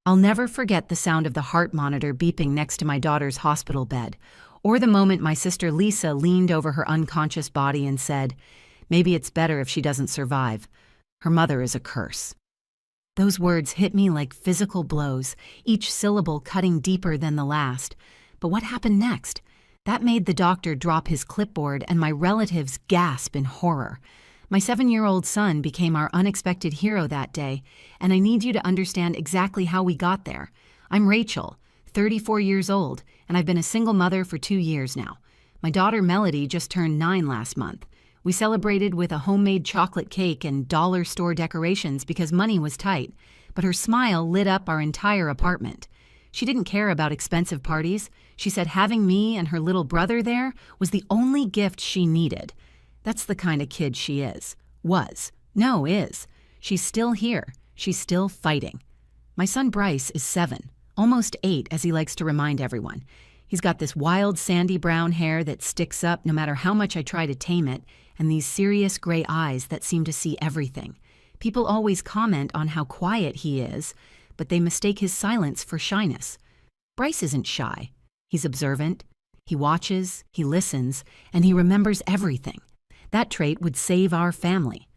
I'll never forget the sound of the heart monitor beeping next to my daughter's hospital bed, or the moment my sister Lisa leaned over her unconscious body and said, "Maybe it's better if she doesn't survive. Her mother is a curse." Those words hit me like physical blows, each syllable cutting deeper than the last. But what happened next? That made the doctor drop his clipboard and my relatives gasp in horror. My 7-year-old son became our unexpected hero that day, and I need you to understand exactly how we got there. I'm Rachel, 34 years old, and I've been a single mother for 2 years now. My daughter Melody just turned 9 last month. We celebrated with a homemade chocolate cake and dollar store decorations because money was tight, but her smile lit up our entire apartment. She didn't care about expensive parties. She said having me and her little brother there was the only gift she needed. That's the kind of kid she is. Was. No, is. She's still here. She's still fighting. My son Bryce is 7, almost 8 as he likes to remind everyone. He's got this wild sandy brown hair that sticks up no matter how much I try to tame it, and these serious gray eyes that seem to see everything. People always comment on how quiet he is, but they mistake his silence for shyness. Bryce isn't shy. He's observant. He watches, he listens, and he remembers everything. That trait would save our family.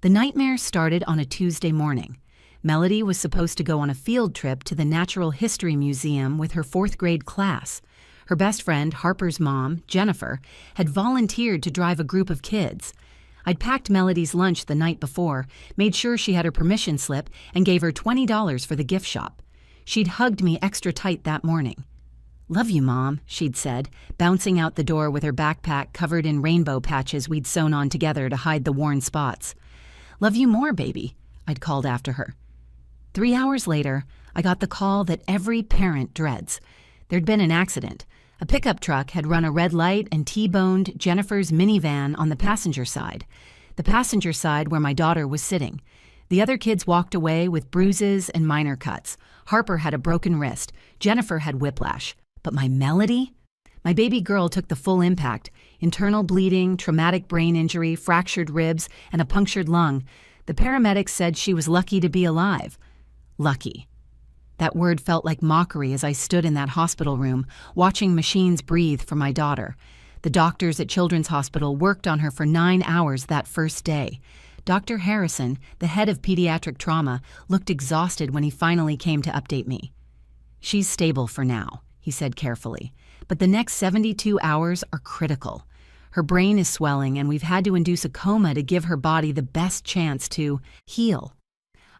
The nightmare started on a Tuesday morning. Melody was supposed to go on a field trip to the Natural History Museum with her 4th grade class. Her best friend, Harper's mom, Jennifer, had volunteered to drive a group of kids. I'd packed Melody's lunch the night before, made sure she had her permission slip, and gave her $20 for the gift shop. She'd hugged me extra tight that morning. "Love you, Mom," she'd said, bouncing out the door with her backpack covered in rainbow patches we'd sewn on together to hide the worn spots. "Love you more, baby," I'd called after her. 3 hours later, I got the call that every parent dreads. There'd been an accident. A pickup truck had run a red light and T-boned Jennifer's minivan on the passenger side where my daughter was sitting. The other kids walked away with bruises and minor cuts. Harper had a broken wrist. Jennifer had whiplash. But my Melody? My baby girl took the full impact. Internal bleeding, traumatic brain injury, fractured ribs, and a punctured lung. The paramedics said she was lucky to be alive. Lucky. That word felt like mockery as I stood in that hospital room, watching machines breathe for my daughter. The doctors at Children's Hospital worked on her for 9 hours that first day. Dr. Harrison, the head of pediatric trauma, looked exhausted when he finally came to update me. "She's stable for now," he said carefully, "but the next 72 hours are critical. Her brain is swelling and we've had to induce a coma to give her body the best chance to heal."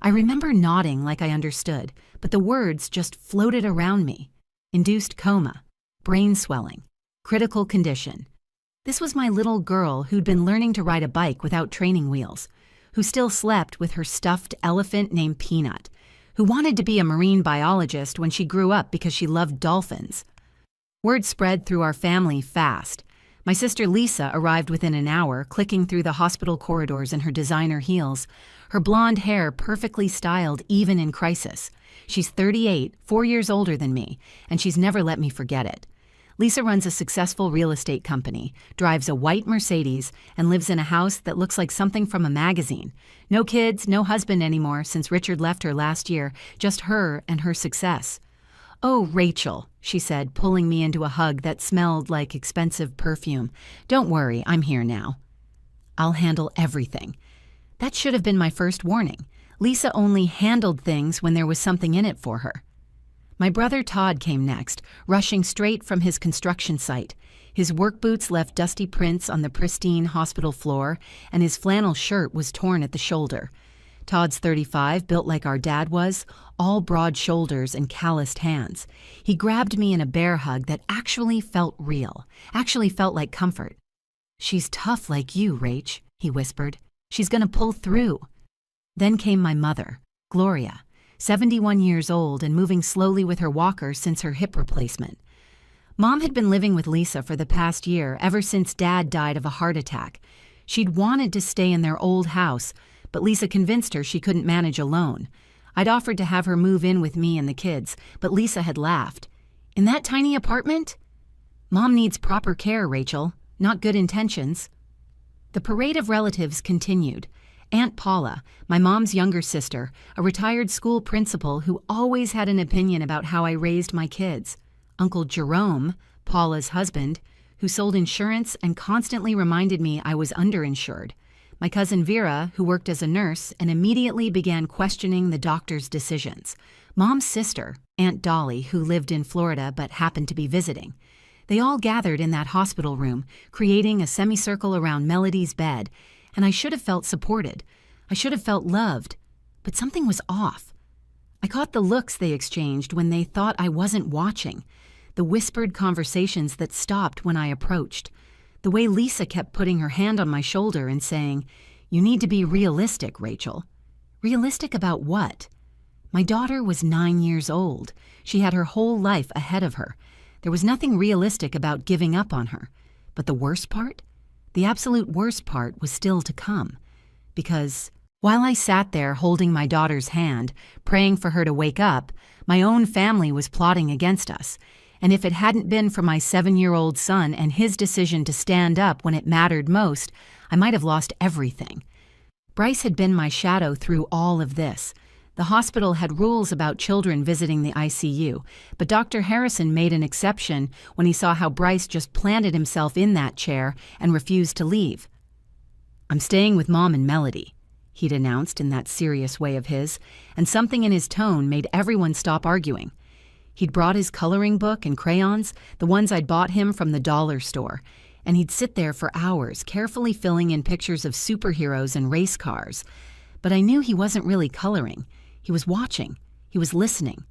I remember nodding like I understood, but the words just floated around me. Induced coma, brain swelling, critical condition. This was my little girl who'd been learning to ride a bike without training wheels, who still slept with her stuffed elephant named Peanut, who wanted to be a marine biologist when she grew up because she loved dolphins. Word spread through our family fast. My sister Lisa arrived within an hour, clicking through the hospital corridors in her designer heels, her blonde hair perfectly styled even in crisis. She's 38, 4 years older than me, and she's never let me forget it. Lisa runs a successful real estate company, drives a white Mercedes, and lives in a house that looks like something from a magazine. No kids, no husband anymore since Richard left her last year, just her and her success. "Oh, Rachel," she said, pulling me into a hug that smelled like expensive perfume. "Don't worry, I'm here now. I'll handle everything." That should have been my first warning. Lisa only handled things when there was something in it for her. My brother Todd came next, rushing straight from his construction site. His work boots left dusty prints on the pristine hospital floor, and his flannel shirt was torn at the shoulder. Todd's 35, built like our dad was, all broad shoulders and calloused hands. He grabbed me in a bear hug that actually felt real, actually felt like comfort. "She's tough like you, Rach," he whispered. "She's gonna pull through." Then came my mother, Gloria, 71 years old and moving slowly with her walker since her hip replacement. Mom had been living with Lisa for the past year, ever since Dad died of a heart attack. She'd wanted to stay in their old house, but Lisa convinced her she couldn't manage alone. I'd offered to have her move in with me and the kids, but Lisa had laughed. "In that tiny apartment? Mom needs proper care, Rachel, not good intentions." The parade of relatives continued. Aunt Paula, my mom's younger sister, a retired school principal who always had an opinion about how I raised my kids. Uncle Jerome, Paula's husband, who sold insurance and constantly reminded me I was underinsured. My cousin Vera, who worked as a nurse and immediately began questioning the doctor's decisions. Mom's sister, Aunt Dolly, who lived in Florida but happened to be visiting. They all gathered in that hospital room, creating a semicircle around Melody's bed, and I should have felt supported. I should have felt loved, but something was off. I caught the looks they exchanged when they thought I wasn't watching, the whispered conversations that stopped when I approached, the way Lisa kept putting her hand on my shoulder and saying, "You need to be realistic, Rachel." Realistic about what? My daughter was 9 years old. She had her whole life ahead of her. There was nothing realistic about giving up on her. But the worst part? The absolute worst part was still to come. Because while I sat there holding my daughter's hand, praying for her to wake up, my own family was plotting against us. And if it hadn't been for my 7-year-old son and his decision to stand up when it mattered most, I might have lost everything. Bryce had been my shadow through all of this. The hospital had rules about children visiting the ICU, but Dr. Harrison made an exception when he saw how Bryce just planted himself in that chair and refused to leave. "I'm staying with Mom and Melody," he'd announced in that serious way of his, and something in his tone made everyone stop arguing. He'd brought his coloring book and crayons, the ones I'd bought him from the dollar store, and he'd sit there for hours, carefully filling in pictures of superheroes and race cars. But I knew he wasn't really coloring. He was watching. He was listening.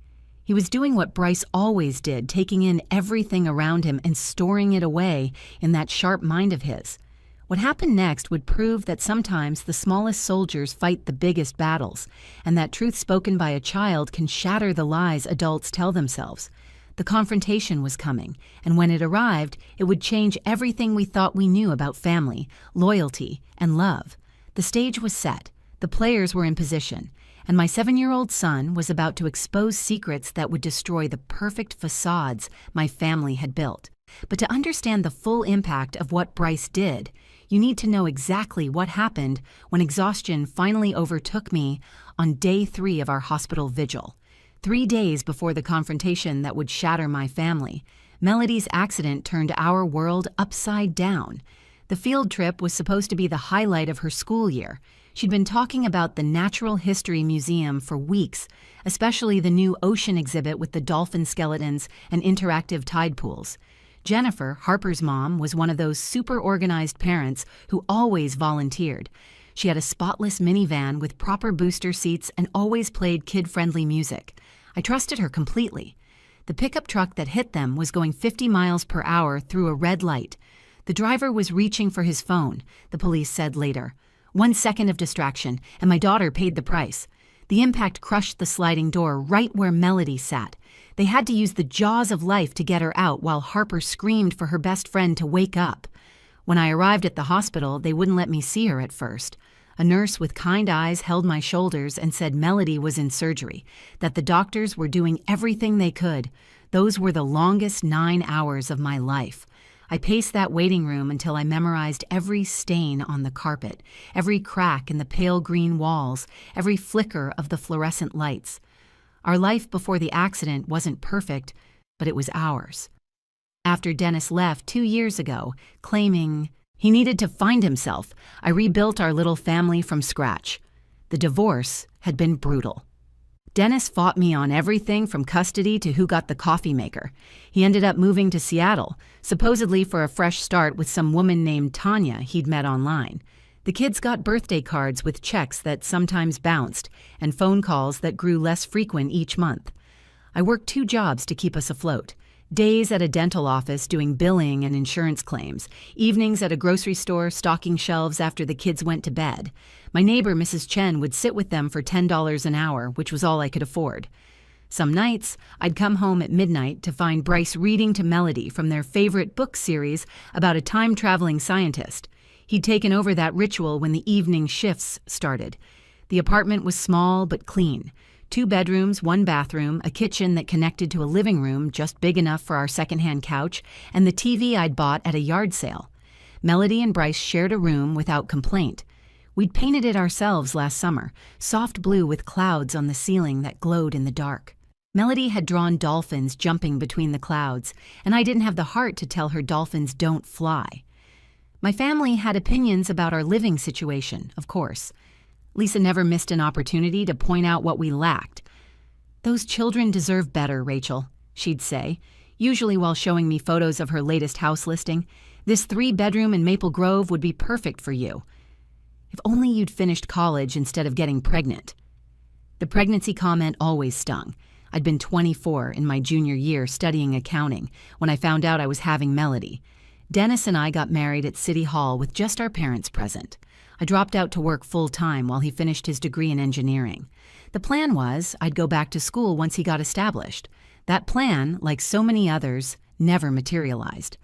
He was doing what Bryce always did, taking in everything around him and storing it away in that sharp mind of his. What happened next would prove that sometimes the smallest soldiers fight the biggest battles, and that truth spoken by a child can shatter the lies adults tell themselves. The confrontation was coming, and when it arrived, it would change everything we thought we knew about family, loyalty, and love. The stage was set. The players were in position, and my 7-year-old son was about to expose secrets that would destroy the perfect facades my family had built. But to understand the full impact of what Bryce did, you need to know exactly what happened when exhaustion finally overtook me on day 3 of our hospital vigil. 3 days before the confrontation that would shatter my family, Melody's accident turned our world upside down. The field trip was supposed to be the highlight of her school year. She'd been talking about the Natural History Museum for weeks, especially the new ocean exhibit with the dolphin skeletons and interactive tide pools. Jennifer, Harper's mom, was one of those super organized parents who always volunteered. She had a spotless minivan with proper booster seats and always played kid-friendly music. I trusted her completely. The pickup truck that hit them was going 50 miles per hour through a red light. The driver was reaching for his phone, the police said later. 1 second of distraction, and my daughter paid the price. The impact crushed the sliding door right where Melody sat. They had to use the jaws of life to get her out while Harper screamed for her best friend to wake up. When I arrived at the hospital, they wouldn't let me see her at first. A nurse with kind eyes held my shoulders and said Melody was in surgery, that the doctors were doing everything they could. Those were the longest 9 hours of my life. I paced that waiting room until I memorized every stain on the carpet, every crack in the pale green walls, every flicker of the fluorescent lights. Our life before the accident wasn't perfect, but it was ours. After Dennis left 2 years ago, claiming he needed to find himself, I rebuilt our little family from scratch. The divorce had been brutal. Dennis fought me on everything from custody to who got the coffee maker. He ended up moving to Seattle, supposedly for a fresh start with some woman named Tanya he'd met online. The kids got birthday cards with checks that sometimes bounced and phone calls that grew less frequent each month. I worked 2 jobs to keep us afloat. Days at a dental office doing billing and insurance claims, evenings at a grocery store stocking shelves after the kids went to bed. My neighbor, Mrs. Chen, would sit with them for $10 an hour, which was all I could afford. Some nights, I'd come home at midnight to find Bryce reading to Melody from their favorite book series about a time-traveling scientist. He'd taken over that ritual when the evening shifts started. The apartment was small but clean. 2 bedrooms, 1 bathroom, a kitchen that connected to a living room just big enough for our secondhand couch, and the TV I'd bought at a yard sale. Melody and Bryce shared a room without complaint. We'd painted it ourselves last summer, soft blue with clouds on the ceiling that glowed in the dark. Melody had drawn dolphins jumping between the clouds, and I didn't have the heart to tell her dolphins don't fly. My family had opinions about our living situation, of course. Lisa never missed an opportunity to point out what we lacked. "Those children deserve better, Rachel," she'd say, usually while showing me photos of her latest house listing. "This 3-bedroom in Maple Grove would be perfect for you. If only you'd finished college instead of getting pregnant." The pregnancy comment always stung. I'd been 24 in my junior year studying accounting when I found out I was having Melody. Dennis and I got married at City Hall with just our parents present. I dropped out to work full-time while he finished his degree in engineering. The plan was I'd go back to school once he got established. That plan, like so many others, never materialized.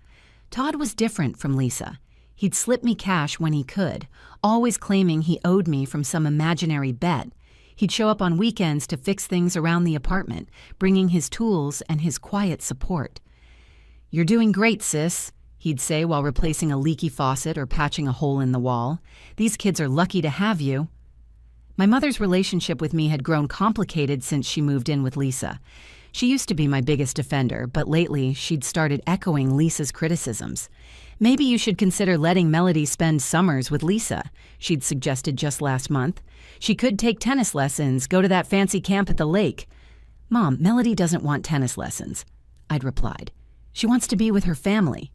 Todd was different from Lisa. He'd slip me cash when he could, always claiming he owed me from some imaginary bet. He'd show up on weekends to fix things around the apartment, bringing his tools and his quiet support. "You're doing great, sis," he'd say while replacing a leaky faucet or patching a hole in the wall. "These kids are lucky to have you." My mother's relationship with me had grown complicated since she moved in with Lisa. She used to be my biggest defender, but lately she'd started echoing Lisa's criticisms. "Maybe you should consider letting Melody spend summers with Lisa," she'd suggested just last month. "She could take tennis lessons, go to that fancy camp at the lake." "Mom, Melody doesn't want tennis lessons," I'd replied. "She wants to be with her family."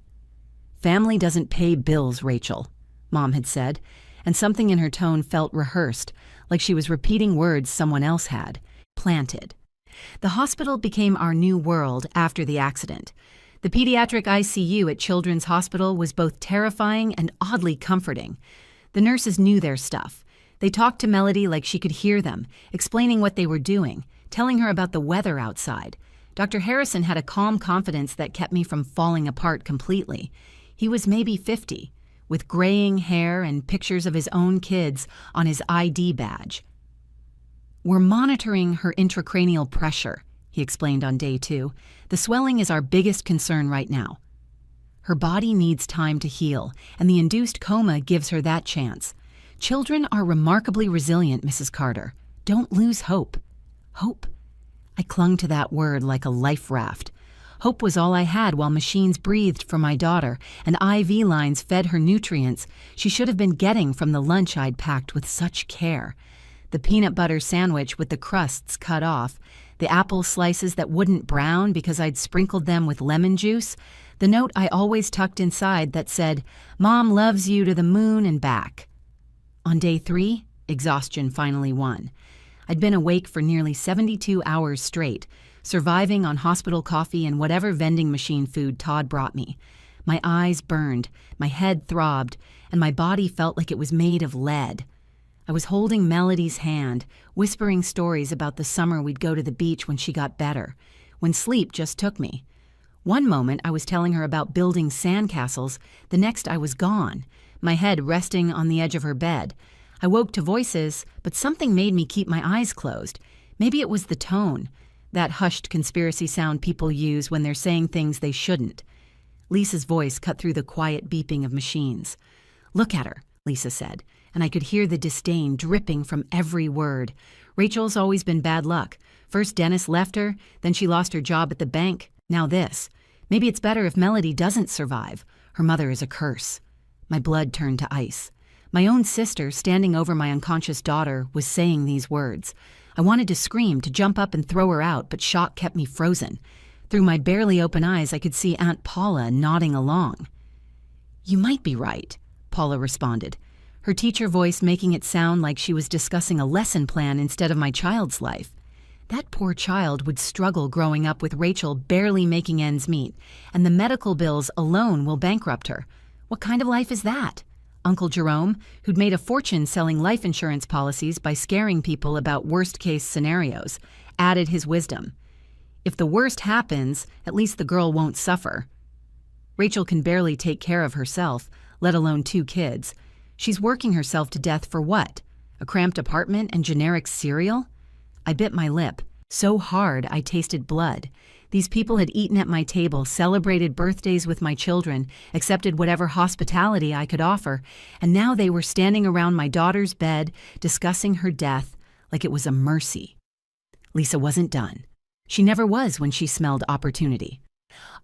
"Family doesn't pay bills, Rachel," Mom had said, and something in her tone felt rehearsed, like she was repeating words someone else had, planted. The hospital became our new world after the accident. The pediatric ICU at Children's Hospital was both terrifying and oddly comforting. The nurses knew their stuff. They talked to Melody like she could hear them, explaining what they were doing, telling her about the weather outside. Dr. Harrison had a calm confidence that kept me from falling apart completely. He was maybe 50, with graying hair and pictures of his own kids on his ID badge. "We're monitoring her intracranial pressure," he explained on day 2. "The swelling is our biggest concern right now. Her body needs time to heal, and the induced coma gives her that chance. Children are remarkably resilient, Mrs. Carter. Don't lose hope." Hope? I clung to that word like a life raft. Hope was all I had while machines breathed for my daughter and IV lines fed her nutrients she should have been getting from the lunch I'd packed with such care. The peanut butter sandwich with the crusts cut off, the apple slices that wouldn't brown because I'd sprinkled them with lemon juice, the note I always tucked inside that said, "Mom loves you to the moon and back." On day 3, exhaustion finally won. I'd been awake for nearly 72 hours straight, surviving on hospital coffee and whatever vending machine food Todd brought me. My eyes burned, my head throbbed, and my body felt like it was made of lead. I was holding Melody's hand, whispering stories about the summer we'd go to the beach when she got better, when sleep just took me. One moment I was telling her about building sandcastles, the next I was gone, my head resting on the edge of her bed. I woke to voices, but something made me keep my eyes closed. Maybe it was the tone, that hushed conspiracy sound people use when they're saying things they shouldn't. Lisa's voice cut through the quiet beeping of machines. "Look at her," Lisa said, and I could hear the disdain dripping from every word. "Rachel's always been bad luck. First Dennis left her, then she lost her job at the bank, now this. Maybe it's better if Melody doesn't survive. Her mother is a curse." My blood turned to ice. My own sister, standing over my unconscious daughter, was saying these words. I wanted to scream, to jump up and throw her out, but shock kept me frozen. Through my barely open eyes, I could see Aunt Paula nodding along. "You might be right," Paula responded, her teacher voice making it sound like she was discussing a lesson plan instead of my child's life. That poor child would struggle growing up with Rachel barely making ends meet, and the medical bills alone will bankrupt her. What kind of life is that? Uncle Jerome, who'd made a fortune selling life insurance policies by scaring people about worst-case scenarios, added his wisdom. "If the worst happens, at least the girl won't suffer. Rachel can barely take care of herself, let alone 2 kids. She's working herself to death for what? A cramped apartment and generic cereal?" I bit my lip. So hard I tasted blood. These people had eaten at my table, celebrated birthdays with my children, accepted whatever hospitality I could offer, and now they were standing around my daughter's bed, discussing her death like it was a mercy. Lisa wasn't done. She never was when she smelled opportunity.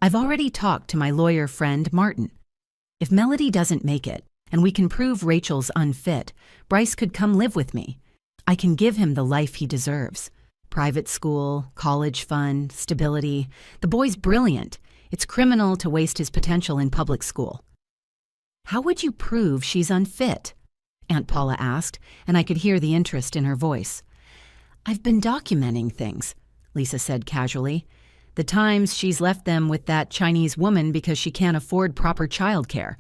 I've already talked to my lawyer friend, Martin. If Melody doesn't make it, and we can prove Rachel's unfit, Bryce could come live with me. I can give him the life he deserves. Private school, college fund, stability. The boy's brilliant. It's criminal to waste his potential in public school. How would you prove she's unfit? Aunt Paula asked, and I could hear the interest in her voice. I've been documenting things, Lisa said casually. The times she's left them with that Chinese woman because she can't afford proper childcare,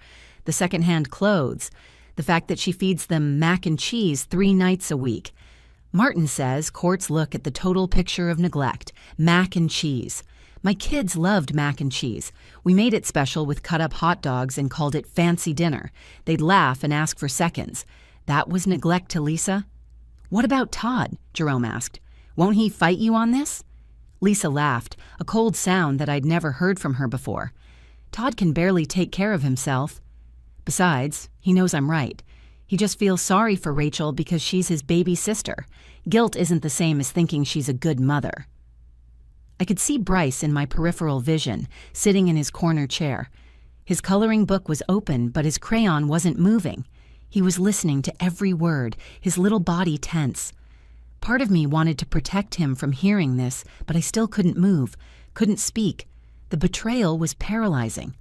the secondhand clothes, the fact that she feeds them mac and cheese 3 nights a week. Martin says courts look at the total picture of neglect, mac and cheese. My kids loved mac and cheese. We made it special with cut-up hot dogs and called it fancy dinner. They'd laugh and ask for seconds. That was neglect to Lisa? What about Todd? Jerome asked. Won't he fight you on this? Lisa laughed, a cold sound that I'd never heard from her before. Todd can barely take care of himself. Besides, he knows I'm right. He just feels sorry for Rachel because she's his baby sister. Guilt isn't the same as thinking she's a good mother. I could see Bryce in my peripheral vision, sitting in his corner chair. His coloring book was open, but his crayon wasn't moving. He was listening to every word, his little body tense. Part of me wanted to protect him from hearing this, but I still couldn't move, couldn't speak. The betrayal was paralyzing.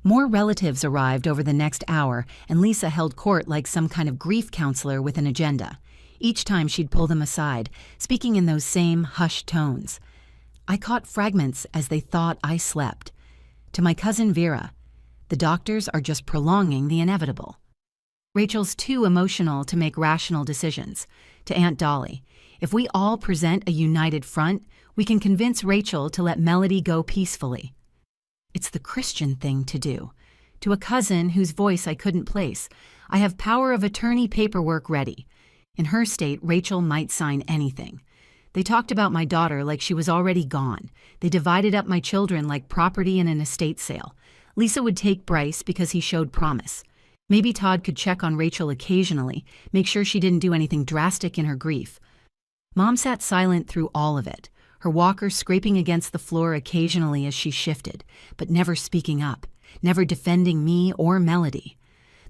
More relatives arrived over the next hour, and Lisa held court like some kind of grief counselor with an agenda. Each time she'd pull them aside, speaking in those same hushed tones. I caught fragments as they thought I slept. To my cousin Vera, the doctors are just prolonging the inevitable. Rachel's too emotional to make rational decisions. To Aunt Dolly, if we all present a united front, we can convince Rachel to let Melody go peacefully. It's the Christian thing to do. To a cousin whose voice I couldn't place, I have power of attorney paperwork ready. In her state, Rachel might sign anything. They talked about my daughter like she was already gone. They divided up my children like property in an estate sale. Lisa would take Bryce because he showed promise. Maybe Todd could check on Rachel occasionally, make sure she didn't do anything drastic in her grief. Mom sat silent through all of it, her walker scraping against the floor occasionally as she shifted, but never speaking up, never defending me or Melody.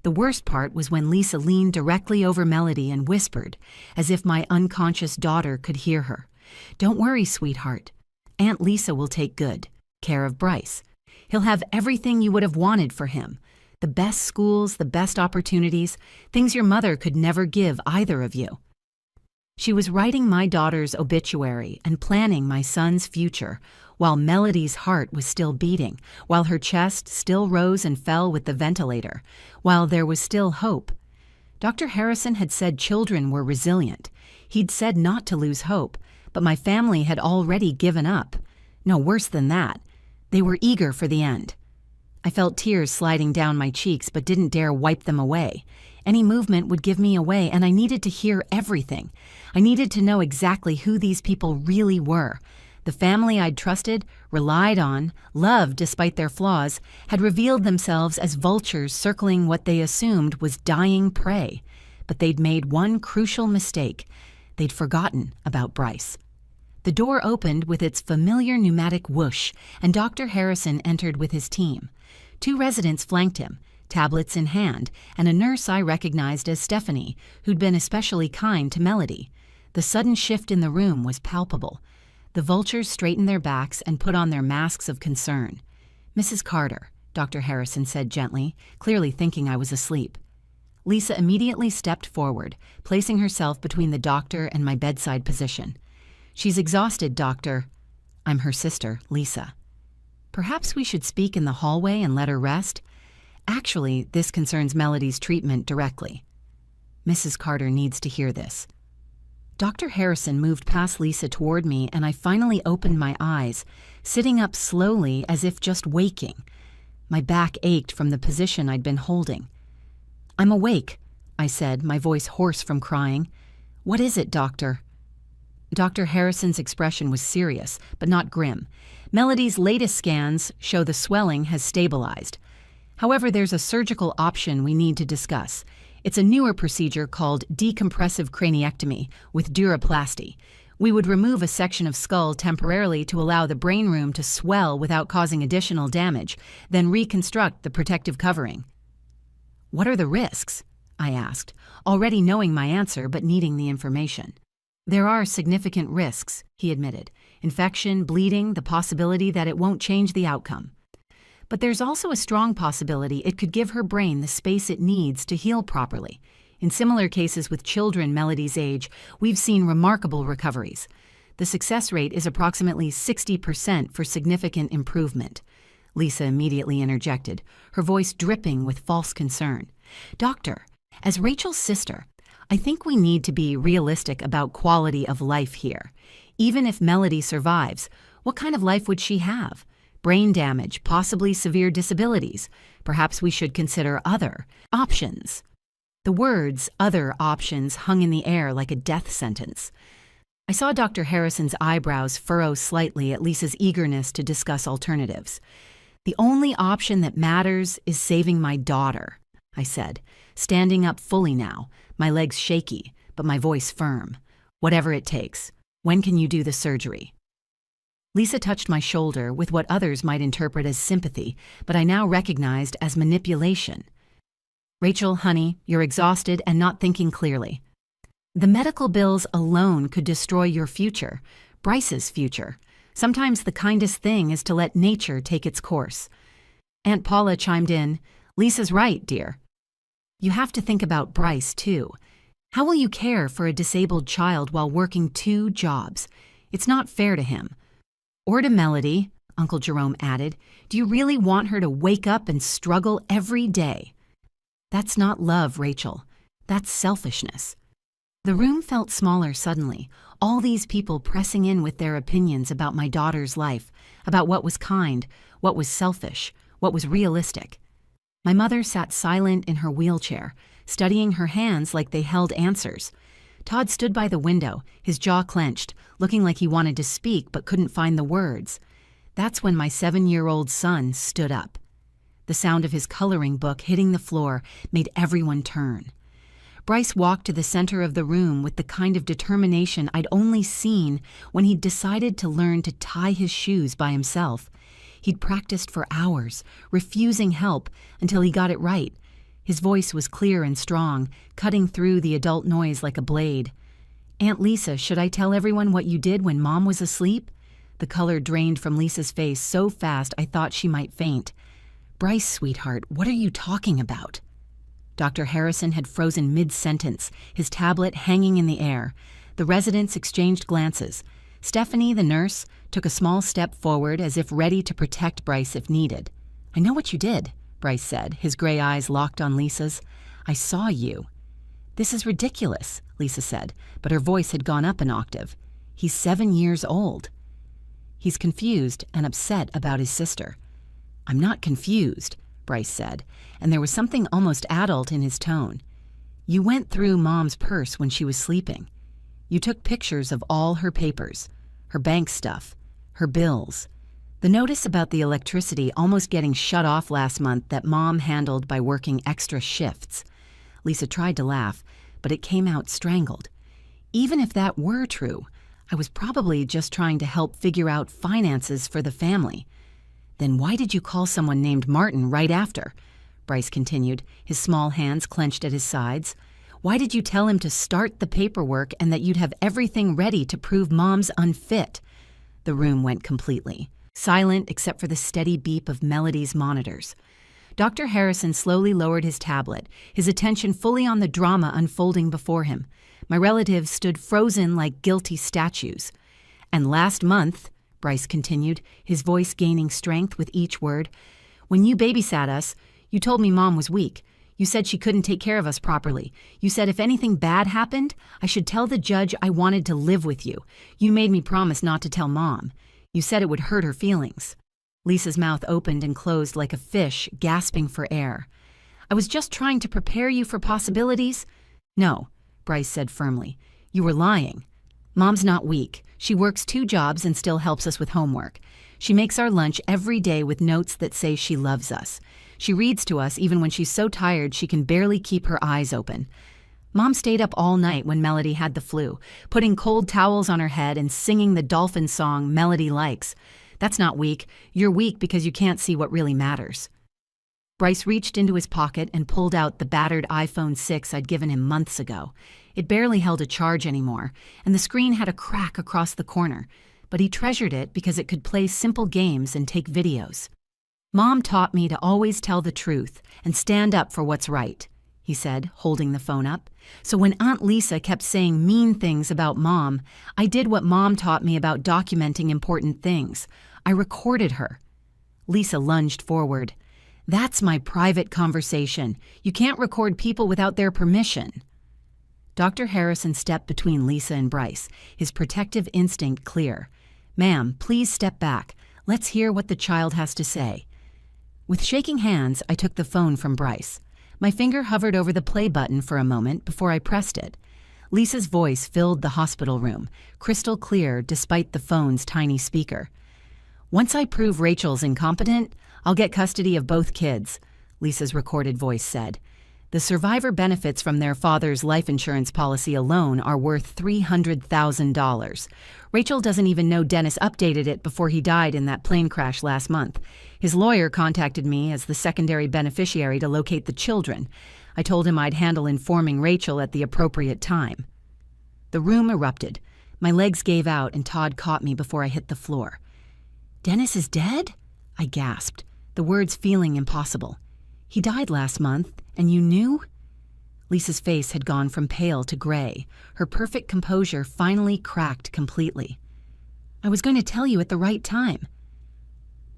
The worst part was when Lisa leaned directly over Melody and whispered, as if my unconscious daughter could hear her. Don't worry, sweetheart. Aunt Lisa will take good care of Bryce. He'll have everything you would have wanted for him. The best schools, the best opportunities, things your mother could never give either of you. She was writing my daughter's obituary and planning my son's future, while Melody's heart was still beating, while her chest still rose and fell with the ventilator, while there was still hope. Dr. Harrison had said children were resilient. He'd said not to lose hope, but my family had already given up. No, worse than that. They were eager for the end. I felt tears sliding down my cheeks but didn't dare wipe them away. Any movement would give me away, and I needed to hear everything. I needed to know exactly who these people really were. The family I'd trusted, relied on, loved despite their flaws, had revealed themselves as vultures circling what they assumed was dying prey. But they'd made one crucial mistake. They'd forgotten about Bryce. The door opened with its familiar pneumatic whoosh, and Dr. Harrison entered with his team. 2 residents flanked him, tablets in hand, and a nurse I recognized as Stephanie, who'd been especially kind to Melody. The sudden shift in the room was palpable. The vultures straightened their backs and put on their masks of concern. Mrs. Carter, Dr. Harrison said gently, clearly thinking I was asleep. Lisa immediately stepped forward, placing herself between the doctor and my bedside position. She's exhausted, doctor. I'm her sister, Lisa. Perhaps we should speak in the hallway and let her rest? Actually, this concerns Melody's treatment directly. Mrs. Carter needs to hear this. Dr. Harrison moved past Lisa toward me, and I finally opened my eyes, sitting up slowly as if just waking. My back ached from the position I'd been holding. I'm awake, I said, my voice hoarse from crying. What is it, doctor? Dr. Harrison's expression was serious, but not grim. Melody's latest scans show the swelling has stabilized. However, there's a surgical option we need to discuss. It's a newer procedure called decompressive craniectomy with duroplasty. We would remove a section of skull temporarily to allow the brain room to swell without causing additional damage, then reconstruct the protective covering. What are the risks? I asked, already knowing my answer but needing the information. There are significant risks, he admitted. Infection, bleeding, the possibility that it won't change the outcome. But there's also a strong possibility it could give her brain the space it needs to heal properly. In similar cases with children Melody's age, we've seen remarkable recoveries. The success rate is approximately 60% for significant improvement. Lisa immediately interjected, her voice dripping with false concern. Doctor, as Rachel's sister, I think we need to be realistic about quality of life here. Even if Melody survives, what kind of life would she have? Brain damage, possibly severe disabilities. Perhaps we should consider other options. The words "other options" hung in the air like a death sentence. I saw Dr. Harrison's eyebrows furrow slightly at Lisa's eagerness to discuss alternatives. The only option that matters is saving my daughter, I said, standing up fully now, my legs shaky, but my voice firm. Whatever it takes. When can you do the surgery? Lisa touched my shoulder with what others might interpret as sympathy, but I now recognized as manipulation. Rachel, honey, you're exhausted and not thinking clearly. The medical bills alone could destroy your future, Bryce's future. Sometimes the kindest thing is to let nature take its course. Aunt Paula chimed in, Lisa's right, dear. You have to think about Bryce, too. How will you care for a disabled child while working 2 jobs? It's not fair to him. Or to Melody, Uncle Jerome added. Do you really want her to wake up and struggle every day? That's not love, Rachel. That's selfishness. The room felt smaller suddenly, all these people pressing in with their opinions about my daughter's life, about what was kind, what was selfish, what was realistic. My mother sat silent in her wheelchair, studying her hands like they held answers. Todd stood by the window, his jaw clenched, looking like he wanted to speak but couldn't find the words. That's when my 7-year-old son stood up. The sound of his coloring book hitting the floor made everyone turn. Bryce walked to the center of the room with the kind of determination I'd only seen when he'd decided to learn to tie his shoes by himself. He'd practiced for hours, refusing help until he got it right. His voice was clear and strong, cutting through the adult noise like a blade. Aunt Lisa, should I tell everyone what you did when Mom was asleep? The color drained from Lisa's face so fast I thought she might faint. Bryce, sweetheart, what are you talking about? Dr. Harrison had frozen mid-sentence, his tablet hanging in the air. The residents exchanged glances. Stephanie, the nurse, took a small step forward as if ready to protect Bryce if needed. I know what you did, Bryce said, his gray eyes locked on Lisa's. I saw you. This is ridiculous, Lisa said, but her voice had gone up an octave. He's 7 years old. He's confused and upset about his sister. I'm not confused, Bryce said, and there was something almost adult in his tone. You went through Mom's purse when she was sleeping. You took pictures of all her papers, her bank stuff, her bills. The notice about the electricity almost getting shut off last month that Mom handled by working extra shifts. Lisa tried to laugh, but it came out strangled. Even if that were true, I was probably just trying to help figure out finances for the family. Then why did you call someone named Martin right after? Bryce continued, his small hands clenched at his sides. Why did you tell him to start the paperwork and that you'd have everything ready to prove Mom's unfit? The room went completely silent except for the steady beep of Melody's monitors. Dr. Harrison slowly lowered his tablet, his attention fully on the drama unfolding before him. My relatives stood frozen like guilty statues. And last month, Bryce continued, his voice gaining strength with each word, when you babysat us, you told me Mom was weak. You said she couldn't take care of us properly. You said if anything bad happened, I should tell the judge I wanted to live with you. You made me promise not to tell Mom. You said it would hurt her feelings. Lisa's mouth opened and closed like a fish gasping for air. I was just trying to prepare you for possibilities. No, Bryce said firmly. You were lying. Mom's not weak. She works 2 jobs and still helps us with homework. She makes our lunch every day with notes that say she loves us. She reads to us even when she's so tired she can barely keep her eyes open. Mom stayed up all night when Melody had the flu, putting cold towels on her head and singing the dolphin song Melody likes. That's not weak. You're weak because you can't see what really matters. Bryce reached into his pocket and pulled out the battered iPhone 6 I'd given him months ago. It barely held a charge anymore, and the screen had a crack across the corner, but he treasured it because it could play simple games and take videos. Mom taught me to always tell the truth and stand up for what's right, he said, holding the phone up. So when Aunt Lisa kept saying mean things about Mom, I did what Mom taught me about documenting important things. I recorded her. Lisa lunged forward. That's my private conversation. You can't record people without their permission. Dr. Harrison stepped between Lisa and Bryce, his protective instinct clear. Ma'am, please step back. Let's hear what the child has to say. With shaking hands, I took the phone from Bryce. My finger hovered over the play button for a moment before I pressed it. Lisa's voice filled the hospital room, crystal clear despite the phone's tiny speaker. Once I prove Rachel's incompetent, I'll get custody of both kids, Lisa's recorded voice said. The survivor benefits from their father's life insurance policy alone are worth $300,000. Rachel doesn't even know Dennis updated it before he died in that plane crash last month. His lawyer contacted me as the secondary beneficiary to locate the children. I told him I'd handle informing Rachel at the appropriate time. The room erupted. My legs gave out and Todd caught me before I hit the floor. Dennis is dead? I gasped, the words feeling impossible. He died last month, and you knew? Lisa's face had gone from pale to gray. Her perfect composure finally cracked completely. I was going to tell you at the right time.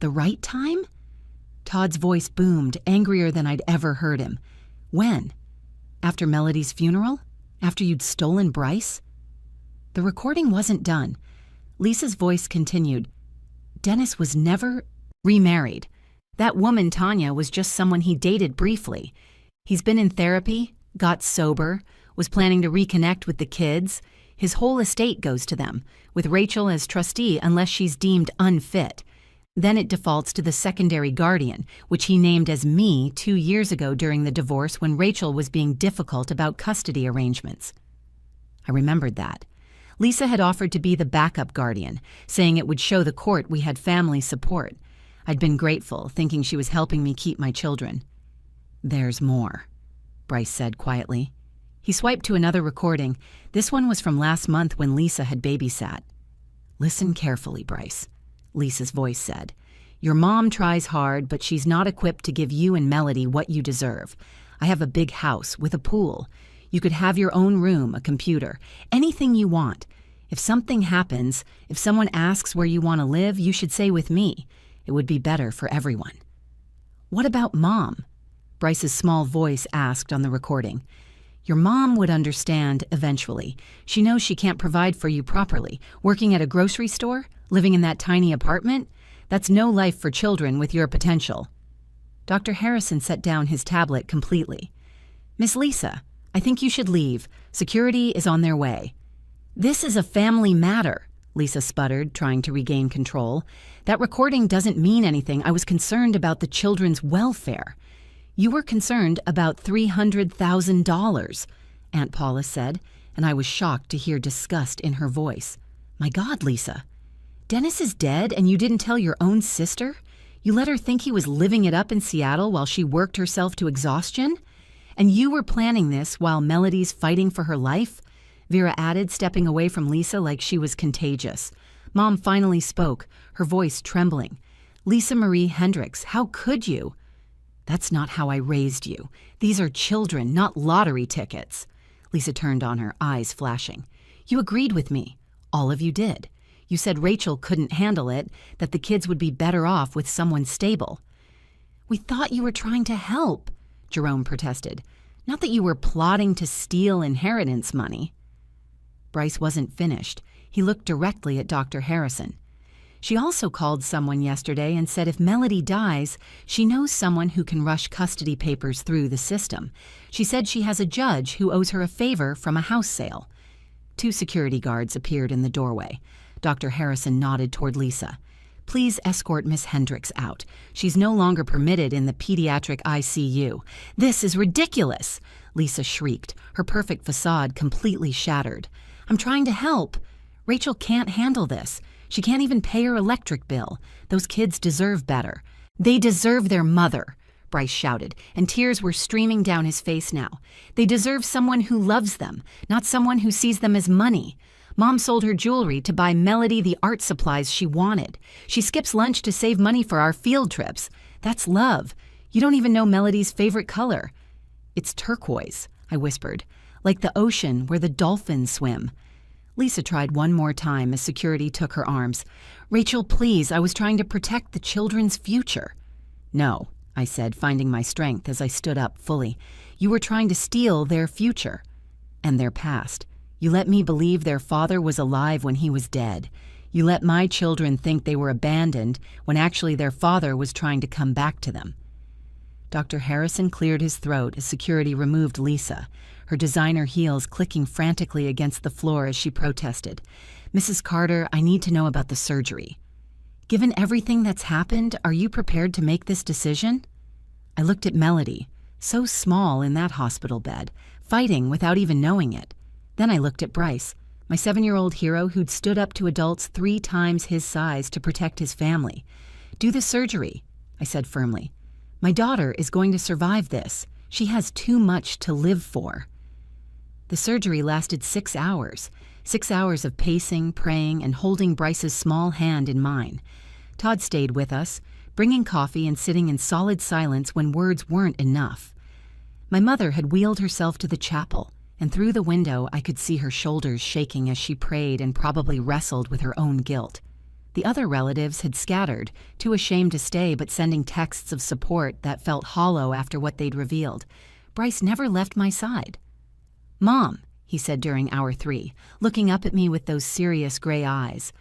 The right time? Todd's voice boomed, angrier than I'd ever heard him. When? After Melody's funeral? After you'd stolen Bryce? The recording wasn't done. Lisa's voice continued. Dennis was never remarried. That woman, Tanya, was just someone he dated briefly. He's been in therapy, got sober, was planning to reconnect with the kids. His whole estate goes to them, with Rachel as trustee unless she's deemed unfit. Then it defaults to the secondary guardian, which he named as me 2 years ago during the divorce when Rachel was being difficult about custody arrangements. I remembered that. Lisa had offered to be the backup guardian, saying it would show the court we had family support. I'd been grateful, thinking she was helping me keep my children. There's more, Bryce said quietly. He swiped to another recording. This one was from last month when Lisa had babysat. Listen carefully, Bryce, Lisa's voice said. Your mom tries hard, but she's not equipped to give you and Melody what you deserve. I have a big house with a pool. You could have your own room, a computer, anything you want. If something happens, if someone asks where you want to live, you should say with me. It would be better for everyone. What about Mom? Bryce's small voice asked on the recording. Your mom would understand eventually. She knows she can't provide for you properly. Working at a grocery store? Living in that tiny apartment? That's no life for children with your potential. Dr. Harrison set down his tablet completely. Miss Lisa, I think you should leave. Security is on their way. This is a family matter, Lisa sputtered, trying to regain control. That recording doesn't mean anything. I was concerned about the children's welfare. You were concerned about $300,000, Aunt Paula said, and I was shocked to hear disgust in her voice. My God, Lisa. Dennis is dead and you didn't tell your own sister? You let her think he was living it up in Seattle while she worked herself to exhaustion? And you were planning this while Melody's fighting for her life? Vera added, stepping away from Lisa like she was contagious. Mom finally spoke, her voice trembling. Lisa Marie Hendricks, how could you? That's not how I raised you. These are children, not lottery tickets. Lisa turned on her, eyes flashing. You agreed with me. All of you did. You said Rachel couldn't handle it, that the kids would be better off with someone stable. We thought you were trying to help, Jerome protested. Not that you were plotting to steal inheritance money. Bryce wasn't finished. He looked directly at Dr. Harrison. She also called someone yesterday and said if Melody dies, she knows someone who can rush custody papers through the system. She said she has a judge who owes her a favor from a house sale. Two security guards appeared in the doorway. Dr. Harrison nodded toward Lisa. "Please escort Miss Hendricks out. She's no longer permitted in the pediatric ICU." "This is ridiculous!" Lisa shrieked, her perfect facade completely shattered. "I'm trying to help. Rachel can't handle this. She can't even pay her electric bill. Those kids deserve better." "They deserve their mother," Bryce shouted, and tears were streaming down his face now. "They deserve someone who loves them, not someone who sees them as money. Mom sold her jewelry to buy Melody the art supplies she wanted. She skips lunch to save money for our field trips. That's love. You don't even know Melody's favorite color." "It's turquoise," I whispered, "like the ocean where the dolphins swim." Lisa tried one more time as security took her arms. "Rachel, please, I was trying to protect the children's future." "No," I said, finding my strength as I stood up fully. "You were trying to steal their future and their past. You let me believe their father was alive when he was dead. You let my children think they were abandoned when actually their father was trying to come back to them." Dr. Harrison cleared his throat as security removed Lisa, her designer heels clicking frantically against the floor as she protested. "Mrs. Carter, I need to know about the surgery." "Given everything that's happened, are you prepared to make this decision?" I looked at Melody, so small in that hospital bed, fighting without even knowing it. Then I looked at Bryce, my 7-year-old hero who'd stood up to adults 3 times his size to protect his family. "Do the surgery," I said firmly. "My daughter is going to survive this. She has too much to live for." The surgery lasted 6 hours. 6 hours of pacing, praying, and holding Bryce's small hand in mine. Todd stayed with us, bringing coffee and sitting in solid silence when words weren't enough. My mother had wheeled herself to the chapel, and through the window I could see her shoulders shaking as she prayed and probably wrestled with her own guilt. The other relatives had scattered, too ashamed to stay but sending texts of support that felt hollow after what they'd revealed. Bryce never left my side. "Mom," he said during hour 3, looking up at me with those serious gray eyes,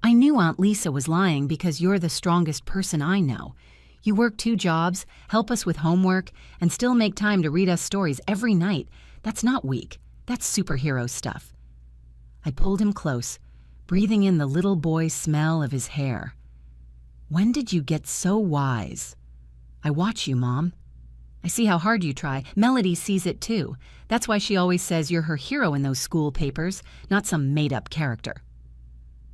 "I knew Aunt Lisa was lying because you're the strongest person I know. You work 2 jobs, help us with homework, and still make time to read us stories every night. That's not weak. That's superhero stuff." I pulled him close, breathing in the little boy's smell of his hair. "When did you get so wise?" "I watch you, Mom. I see how hard you try. Melody sees it too. That's why she always says you're her hero in those school papers, not some made-up character."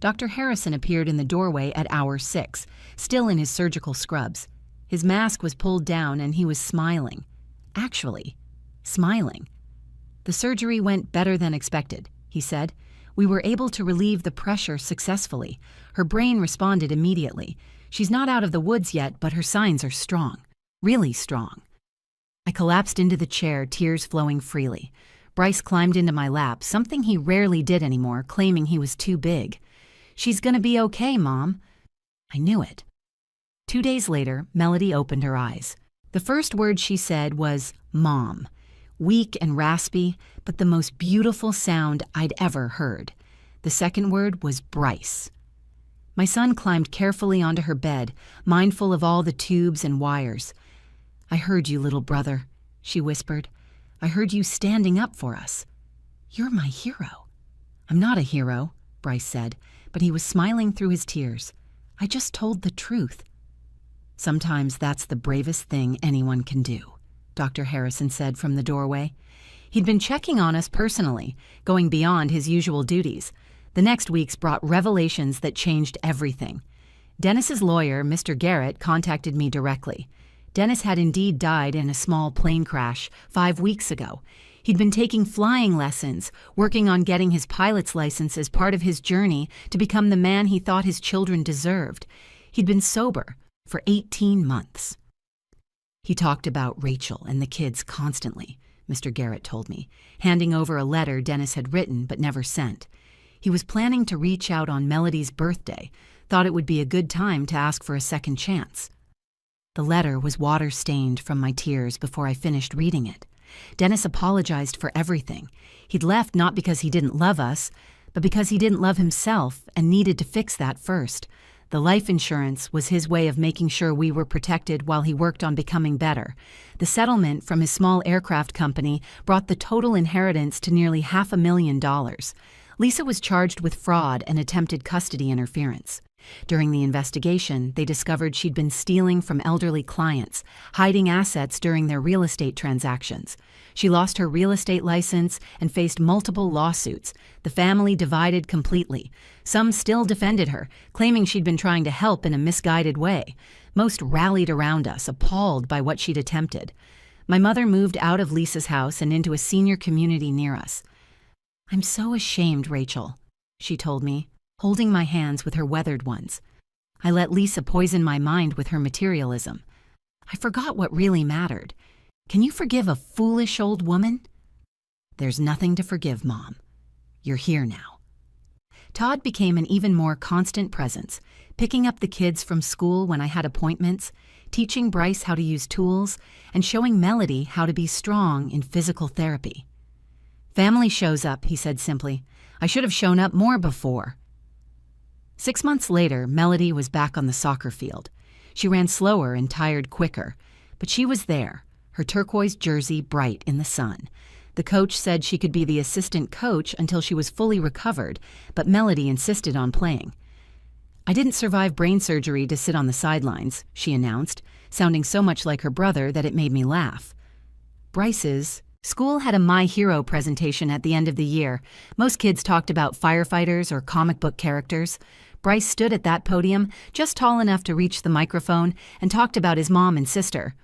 Dr. Harrison appeared in the doorway at hour 6, still in his surgical scrubs. His mask was pulled down and he was smiling. Actually, smiling. "The surgery went better than expected," he said. "We were able to relieve the pressure successfully. Her brain responded immediately. She's not out of the woods yet, but her signs are strong. Really strong." I collapsed into the chair, tears flowing freely. Bryce climbed into my lap, something he rarely did anymore, claiming he was too big. "She's gonna be okay, Mom." I knew it. 2 days later, Melody opened her eyes. The first word she said was, "Mom." Weak and raspy, but the most beautiful sound I'd ever heard. The second word was Bryce. My son climbed carefully onto her bed, mindful of all the tubes and wires. "I heard you, little brother," she whispered. "I heard you standing up for us. You're my hero." "I'm not a hero," Bryce said, but he was smiling through his tears. "I just told the truth." "Sometimes that's the bravest thing anyone can do," Dr. Harrison said from the doorway. He'd been checking on us personally, going beyond his usual duties. The next weeks brought revelations that changed everything. Dennis's lawyer, Mr. Garrett, contacted me directly. Dennis had indeed died in a small plane crash 5 weeks ago. He'd been taking flying lessons, working on getting his pilot's license as part of his journey to become the man he thought his children deserved. He'd been sober for 18 months. "He talked about Rachel and the kids constantly," Mr. Garrett told me, handing over a letter Dennis had written but never sent. He was planning to reach out on Melody's birthday, thought it would be a good time to ask for a second chance. The letter was water-stained from my tears before I finished reading it. Dennis apologized for everything. He'd left not because he didn't love us, but because he didn't love himself and needed to fix that first. The life insurance was his way of making sure we were protected while he worked on becoming better. The settlement from his small aircraft company brought the total inheritance to nearly $500,000. Lisa was charged with fraud and attempted custody interference. During the investigation, they discovered she'd been stealing from elderly clients, hiding assets during their real estate transactions. She lost her real estate license and faced multiple lawsuits. The family divided completely. Some still defended her, claiming she'd been trying to help in a misguided way. Most rallied around us, appalled by what she'd attempted. My mother moved out of Lisa's house and into a senior community near us. "I'm so ashamed, Rachel," she told me, holding my hands with her weathered ones. "I let Lisa poison my mind with her materialism. I forgot what really mattered. Can you forgive a foolish old woman?" "There's nothing to forgive, Mom. You're here now." Todd became an even more constant presence, picking up the kids from school when I had appointments, teaching Bryce how to use tools, and showing Melody how to be strong in physical therapy. "Family shows up," he said simply. "I should have shown up more before." 6 months later, Melody was back on the soccer field. She ran slower and tired quicker, but she was there, her turquoise jersey bright in the sun. The coach said she could be the assistant coach until she was fully recovered, but Melody insisted on playing. "I didn't survive brain surgery to sit on the sidelines," she announced, sounding so much like her brother that it made me laugh. Bryce's school had a My Hero presentation at the end of the year. Most kids talked about firefighters or comic book characters. Bryce stood at that podium, just tall enough to reach the microphone, and talked about his mom and sister.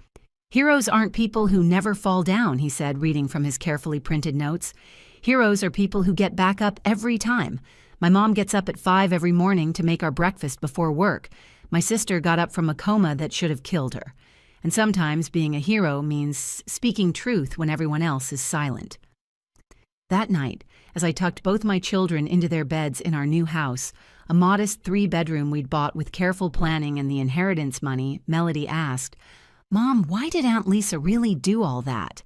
"Heroes aren't people who never fall down," he said, reading from his carefully printed notes. "Heroes are people who get back up every time. My mom gets up at 5 every morning to make our breakfast before work. My sister got up from a coma that should have killed her. And sometimes being a hero means speaking truth when everyone else is silent." That night, as I tucked both my children into their beds in our new house, a modest 3-bedroom we'd bought with careful planning and the inheritance money, Melody asked, "Mom, why did Aunt Lisa really do all that?"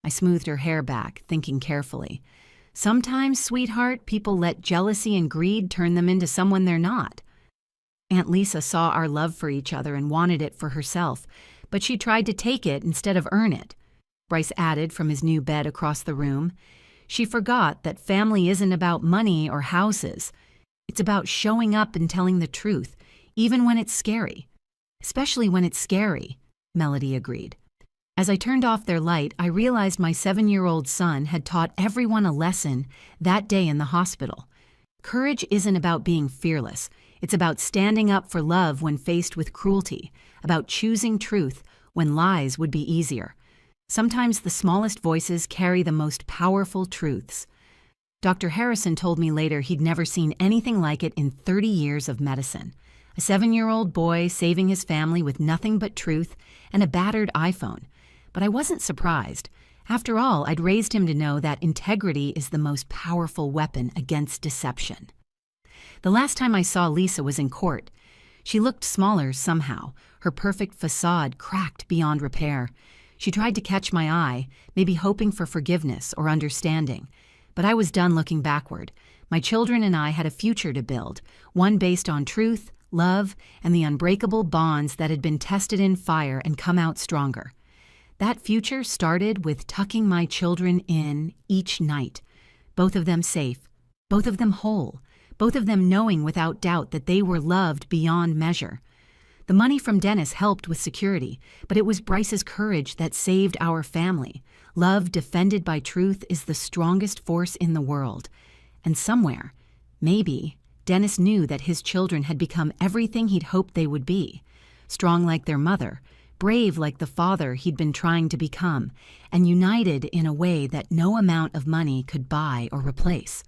I smoothed her hair back, thinking carefully. "Sometimes, sweetheart, people let jealousy and greed turn them into someone they're not." Aunt Lisa saw our love for each other and wanted it for herself, but she tried to take it instead of earn it. Bryce added from his new bed across the room. "She forgot that family isn't about money or houses. It's about showing up and telling the truth, even when it's scary." "Especially when it's scary," Melody agreed. As I turned off their light, I realized my 7-year-old son had taught everyone a lesson that day in the hospital. Courage isn't about being fearless. It's about standing up for love when faced with cruelty, about choosing truth when lies would be easier. Sometimes the smallest voices carry the most powerful truths. Dr. Harrison told me later he'd never seen anything like it in 30 years of medicine. A 7-year-old boy saving his family with nothing but truth and a battered iPhone. But I wasn't surprised. After all, I'd raised him to know that integrity is the most powerful weapon against deception. The last time I saw Lisa was in court. She looked smaller somehow, her perfect facade cracked beyond repair. She tried to catch my eye, maybe hoping for forgiveness or understanding. But I was done looking backward. My children and I had a future to build, one based on truth, love, and the unbreakable bonds that had been tested in fire and come out stronger. That future started with tucking my children in each night, both of them safe, both of them whole, both of them knowing without doubt that they were loved beyond measure. The money from Dennis helped with security, but it was Bryce's courage that saved our family. Love defended by truth is the strongest force in the world. And somewhere, maybe, Dennis knew that his children had become everything he'd hoped they would be. Strong like their mother, brave like the father he'd been trying to become, and united in a way that no amount of money could buy or replace.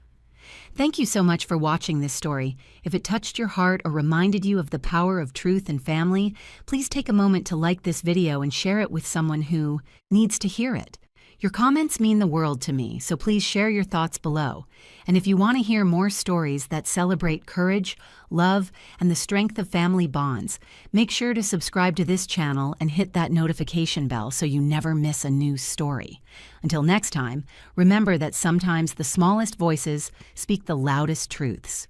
Thank you so much for watching this story. If it touched your heart or reminded you of the power of truth and family, please take a moment to like this video and share it with someone who needs to hear it. Your comments mean the world to me, so please share your thoughts below. And if you want to hear more stories that celebrate courage, love, and the strength of family bonds, make sure to subscribe to this channel and hit that notification bell so you never miss a new story. Until next time, remember that sometimes the smallest voices speak the loudest truths.